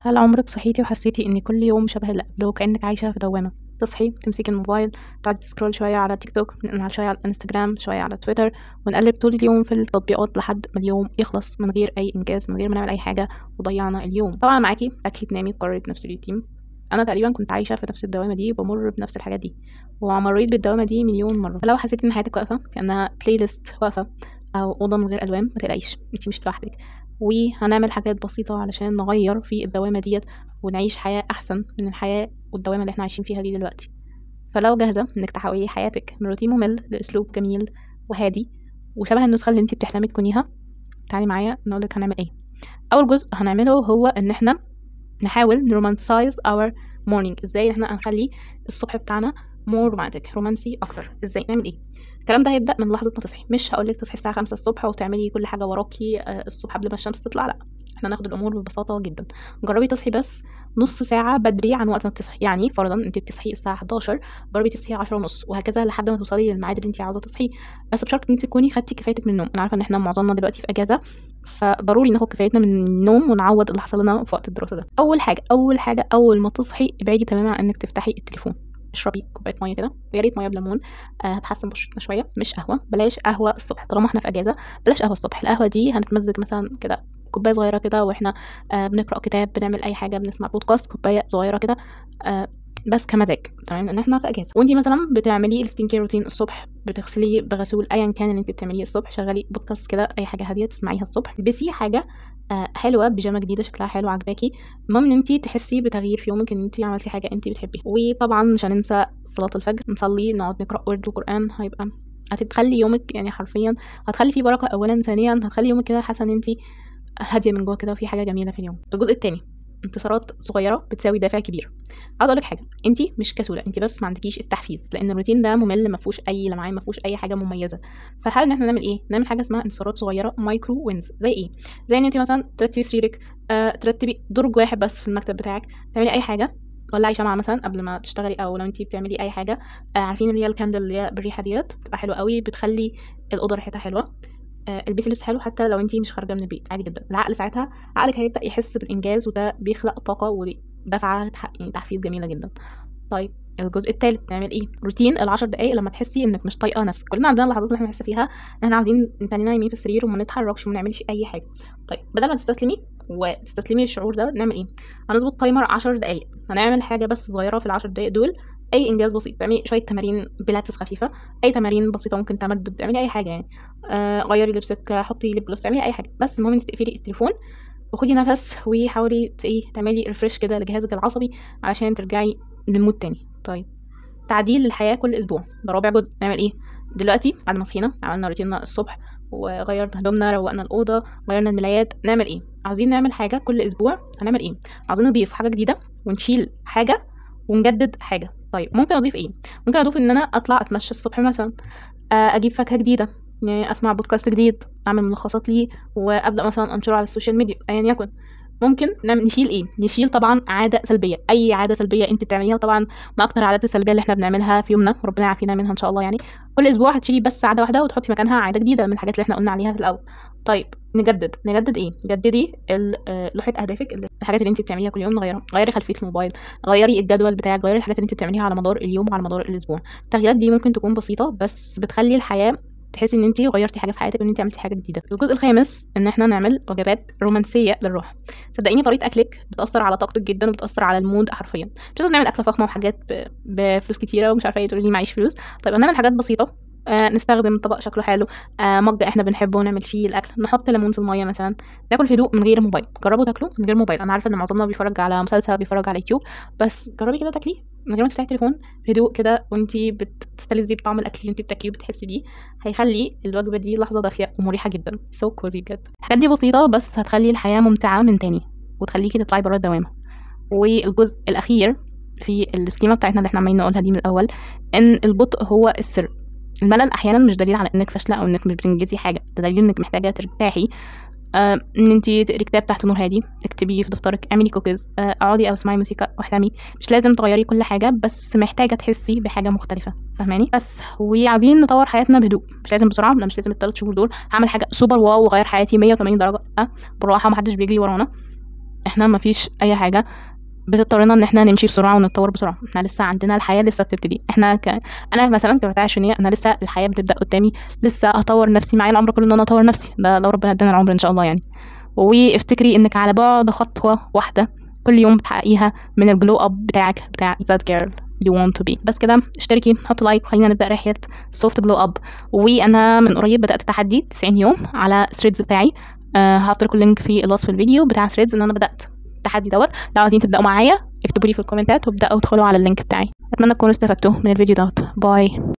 هل عمرك صحيتي وحسيتي ان كل يوم شبه اللي قبله وكأنك عايشة في دوامة؟ تصحي تمسكي الموبايل، تقعدي تسكرول شوية على تيك توك، نقلب شوية على الانستجرام، شوية على تويتر، ونقلب طول اليوم في التطبيقات لحد ما اليوم يخلص من غير اي انجاز، من غير ما نعمل اي حاجة، وضيعنا اليوم. طبعا معاكي تاكلي تنامي تقرري بنفس الروتين. انا تقريبا كنت عايشة في نفس الدوامة دي وبمر بنفس الحاجات دي، ومريت بالدوامة دي مليون مرة. فلو حسيتي ان حياتك واقفة كأنها بلاي ليست واقفة او اوضة من غير الوان، ما تقلقيش، انتي مش لوحدك. وهنعمل حاجات بسيطة علشان نغير في الدوامة ديت ونعيش حياة أحسن من الحياة والدوامة اللي احنا عايشين فيها دي دلوقتي. فلو جاهزة انك تحولي حياتك من روتين ممل لأسلوب جميل وهادي وشبه النسخة اللي انتي بتحلمي تكونيها، تعالي معايا نقولك هنعمل ايه. أول جزء هنعمله هو ان احنا نحاول نرومانسايز اور مورنينج. ازاي احنا هنخلي الصبح بتاعنا مور رومانتك، رومانسي اكتر. ازاي نعمل ايه؟ الكلام ده هيبدأ من لحظة ما تصحي. مش هقولك تصحي الساعة 5 الصبح وتعملي كل حاجة وراكي الصبح قبل ما الشمس تطلع، لا. احنا ناخد الامور ببساطة جدا. جربي تصحي بس نص ساعة بدري عن وقت ما بتصحي. يعني فرضا انت بتصحي الساعة 11، جربي تصحي 10 ونص، وهكذا لحد ما توصلي للميعاد اللي انت عاوزة تصحيه. بس بشرط ان انت تكوني خدتي كفايتك من النوم. انا عارفة ان احنا معظمنا دلوقتي في اجازة، فضروري ناخد كفايتنا من النوم ونعوض اللي حصل لنا في وقت الدراسة ده. اول حاجة اول ما تصحي ابعدي تماما عن انك تفتحي التليفون. اشربي كوبايه ميه كده، ويا ريت ميه بليمون. هتحسن بشرتنا شويه. مش قهوه، بلاش قهوه الصبح طالما احنا في اجازه. بلاش قهوه الصبح. القهوه دي هنتمزج مثلا كده كوبايه صغيره كده واحنا بنقرا كتاب، بنعمل اي حاجه، بنسمع بودكاست، كوبايه صغيره كده آه بس كمزاج، تمام، ان احنا في اجازه. وانتي مثلا بتعملي السكين كير روتين الصبح، بتغسلي بغسول ايا كان اللي انت بتعمليه الصبح، شغلي بودكاست كده، اي حاجه هاديه تسمعيها الصبح. البسي حاجه حلوه، بيجامه جديده شكلها حلو عجباكي. المهم ان انت تحسي بتغيير في يومك، ان انت عملتي حاجه انت بتحبيها. وطبعا مش هننسى صلاه الفجر، نصلي، نقعد نقرا ورد القران. هيبقى هتخلي يومك يعني حرفيا هتخلي فيه بركه. اولا، ثانيا هتخلي يومك كده حاسه ان انت هاديه من جوه كده وفي حاجه جميله في اليوم. الجزء الثاني، انتصارات صغيره بتساوي دافع كبير. عاوز اقول لك حاجه، انت مش كسوله، انت بس ما عندكيش التحفيز، لان الروتين ده ممل، ما فيهوش اي لمعان، ما فيهوش اي حاجه مميزه. فالحل ان احنا نعمل ايه؟ نعمل حاجه اسمها انتصارات صغيره، مايكرو وينز. زي ايه؟ زي ان انت مثلا ترتبي سريرك، ترتبي درج واحد بس في المكتب بتاعك، تعملي اي حاجه، ولعي شمعة مثلا قبل ما تشتغلي، او لو انت بتعملي اي حاجه. عارفين اللي هي الكاندل اللي هي بالريحه ديت، بتبقى حلوه قوي، بتخلي الاوضه ريحتها حلوه. البسي لبس حلو حتى لو انتي مش خارجه من البيت، عادي جدا. العقل ساعتها، عقلك هيبدا يحس بالانجاز، وده بيخلق طاقه ودفعه يعني تحفيز جميله جدا. طيب، الجزء الثالث نعمل ايه؟ روتين ال10 دقائق لما تحسي انك مش طايقه نفسك. كلنا عندنا اللحظات اللي احنا بنحس فيها ان احنا عايزين نتنينا نايمين في السرير وما نتحركش وما نعملش اي حاجه. طيب، بدل ما تستسلمي وتستسلمي للشعور ده، نعمل ايه؟ هنظبط تايمر 10 دقائق. هنعمل حاجه بس صغيره في ال10 دقائق دول، اي انجاز بسيط. تعملي شويه تمارين بيلاتس خفيفه، اي تمارين بسيطه، ممكن تمدد، تعملي اي حاجه يعني. غيري لبسك، حطي ليب جلوس، اعملي اي حاجه، بس المهم انك تقفلي التليفون وخدي نفس وحاولي تعملي ريفرش كده لجهازك العصبي علشان ترجعي للمود تاني. طيب، تعديل للحياه كل اسبوع، ده رابع جزء. نعمل ايه دلوقتي بعد ما صحينا؟ عملنا روتيننا الصبح وغيرنا هدومنا، روقنا الاوضه، غيرنا الملايات. نعمل ايه؟ عاوزين نعمل حاجه كل اسبوع. هنعمل ايه؟ عاوزين نضيف حاجه جديده ونشيل حاجه ونجدد حاجه. طيب، ممكن اضيف ايه؟ ممكن اضيف ان انا اطلع اتمشى الصبح مثلا، اجيب فاكهه جديده، يعني اسمع بودكاست جديد، اعمل ملخصات ليه، وابدا مثلا انشره على السوشيال ميديا ايا يكن. ممكن نشيل ايه؟ نشيل طبعا عاده سلبيه، اي عاده سلبيه انت بتعمليها. طبعا ما اكتر العادات السلبيه اللي احنا بنعملها في يومنا، ربنا يعافينا منها ان شاء الله. يعني كل اسبوع هتشيلي بس عاده واحده وتحطي مكانها عاده جديده من الحاجات اللي احنا قلنا عليها في الاول. طيب، نجدد ايه؟ جددي لوحه اهدافك، الحاجات اللي انت بتعمليها كل يوم نغيرها. غيري خلفيه الموبايل، غيري الجدول بتاعك، غيري الحاجات اللي انت بتعمليها على مدار اليوم وعلى مدار الاسبوع. التغييرات دي ممكن تكون بسيطه بس بتخلي الحياه تحسي ان انت غيرتي حاجه في حياتك وان انت عملتي حاجه جديده. الجزء الخامس ان احنا نعمل وجبات رومانسيه للروح. صدقيني طريقه اكلك بتاثر على طاقتك جدا وبتاثر على المود حرفيا. مش لازم نعمل اكله فخمه وحاجات بفلوس كتيره ومش عارفه ايه، تقولي لي معيش فلوس. طيب، هنعمل حاجات بسيطه. نستخدم طبق شكله حلو، مج احنا بنحبه ونعمل فيه الاكل، نحط ليمون في الميه مثلا، ناكل في هدوء من غير موبايل. جربوا تاكلوا من غير موبايل. انا عارفه ان معظمنا بيتفرج على مسلسل، بيتفرج على يوتيوب، بس جربي كده تاكلي من غير ما تفتحي التليفون، في هدوء كده، وانتي بتستلذي بطعم الاكل اللي انتي بتاكليه وبتحسي بيه. هيخلي الوجبه دي لحظه دافيه ومريحه جدا، سو كوزي بجد. الحاجات دي بسيطه بس هتخلي الحياه ممتعه من تاني وتخليكي تطلعي بره الدوامه. والجزء الاخير في السكيما بتاعتنا اللي احنا عمالين نقولها دي من الاول، ان البطء هو السر. الملل احيانا مش دليل على انك فاشله او انك مش بتنجزي حاجه، ده دليل انك محتاجه ترتاحي. ان انت تقري كتاب تحت نور هادي، اكتبي في دفترك، اعملي كوكيز، اقعدي او اسمعي موسيقى واحلمي. مش لازم تغيري كل حاجه، بس محتاجه تحسي بحاجه مختلفه، فاهماني؟ بس وعايزين نطور حياتنا بهدوء. مش لازم بسرعه، لا، مش لازم ال3 شهور دول هعمل حاجه سوبر واو وغير حياتي 180 درجه. بالراحه، محدش بيجري ورانا. احنا مفيش اي حاجه بتضطرنا ان احنا نمشي بسرعه ونتطور بسرعه. احنا لسه عندنا الحياه لسه بتبتدي. انا مثلا كفتاة 20 انا لسه الحياه بتبدا قدامي، لسه هطور نفسي، معايا العمر كله ان انا اطور نفسي، ده لو ربنا ادانا العمر ان شاء الله يعني. وافتكري انك على بعد خطوه واحده كل يوم بتحققيها من الجلو اب بتاعك، بتاع that girl you want to be. بس كده، اشتركي، حط لايك، وخلينا نبدا رحله سوفت جلو اب. وانا من قريب بدات تحدي 90 يوم على ثريدز بتاعي. هحط لكم اللينك في الوصف الفيديو بتاع ثريدز ان انا بدات التحدي دوت. لو عايزين تبداوا معايا اكتبوا لي في الكومنتات وابداوا ادخلوا على اللينك بتاعي. اتمنى تكونوا استفدتوا من الفيديو دوت. باي.